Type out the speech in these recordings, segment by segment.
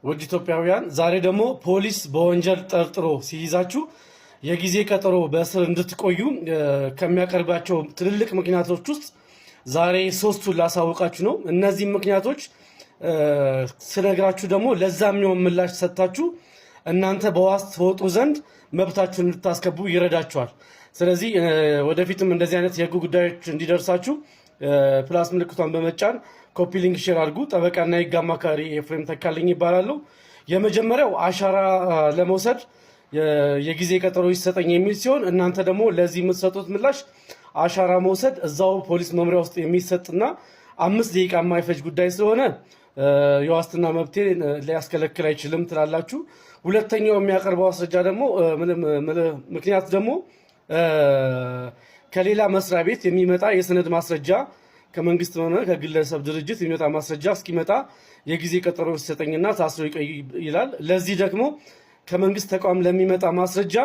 ውድ ኢትዮጵያውያን ዛሬ ደግሞ ፖሊስ በወንጀል ጠርጥሮ ሲይዛችሁ የጊዜ ቀጠሮ በእስር እንድትቆዩ ከሚያቀርባቸው ትልልቅ ምክንያቶች ውስጥ ዛሬ ሶስቱን ላሳውቃችሁ ነው። እነዚህ ምክንያቶች ስነግራችሁ ደግሞ ለዛም ነው ምላሽ ሰጣችሁ እናንተ በዋስ ትወጡ ዘንድ መብታችሁን እንድታስከቡ ይረዳችኋል። ስለዚህ ወደፊትም እንደዚህ አይነት የህግ ጉዳዮች እንዲደርሳችሁ ፕላስ ምልክቷን በመጫን ኮፒ ሊንክ ሼር አድርጉ። ጠበቃና የህግ አማካሪ ኤፍሬም ተካልኝ ይባላሉ። የመጀመሪያው አሻራ ለመውሰድ የጊዜ ቀጠሮ ይሰጠኝ የሚል ሲሆን እናንተ ደግሞ ለዚህ የምትሰጡት ምላሽ አሻራ መውሰድ እዛው ፖሊስ መምሪያ ውስጥ የሚሰጥና 5 ደቂቃ የማይፈጅ ጉዳይ ስለሆነ የዋስትና መብቴ ሊያስከለክል አይችልም ትላላችሁ። ሁለተኛው የሚያቀርበው ማስረጃ ደግሞ ምክንያት ደግሞ ከሌላ መስሪያ ቤት የሚመጣ የሰነድ ማስረጃ ከመንግስት ሆነ ከግለሰብ ድርጅት የሚመጣ ማስረጃ እስኪመጣ የጊዜ ቀጠሮ ይሰጠኝና ታስሮ ይቆይ ይላል። ለዚህ ደግሞ ከመንግስት ተቋም ለሚመጣ ማስረጃ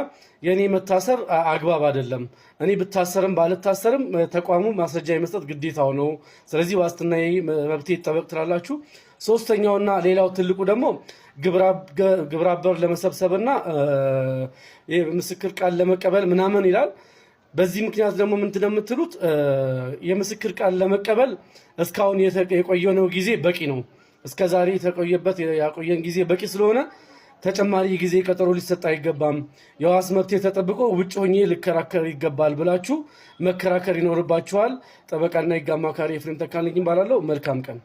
የኔ መታሰር አግባብ አይደለም። እኔ ብታሰርም ባልታሰርም ተቋሙ ማስረጃ የመስጠት ግዴታው ነው። ስለዚህ ዋስትና መብቴ ይጠበቅ ትላላችሁ። ሶስተኛውና ሌላው ትልቁ ደግሞ ግብረ አበር ለመሰብሰብና ምስክር ቃል ለመቀበል ምናምን ይላል። በዚህ ምክንያት ደግሞ ምን እንደምትሉት የምስክር ቃል ለመቀበል እስካሁን የቆየነው ጊዜ በቂ ነው። እስከዛሬ የተቆየበት ያቆየን ጊዜ በቂ ስለሆነ ተጨማሪ ጊዜ ቀጠሮ ሊሰጥ አይገባም። የዋስ መብቴ ተጠብቆ ውጭ ሆኜ ልከራከር ይገባል ብላችሁ መከራከር ይኖርባችኋል። ጠበቃና የህግ አማካሪ ኤፍሬም ተካልኝ ይባላለሁ። መልካም ቀን።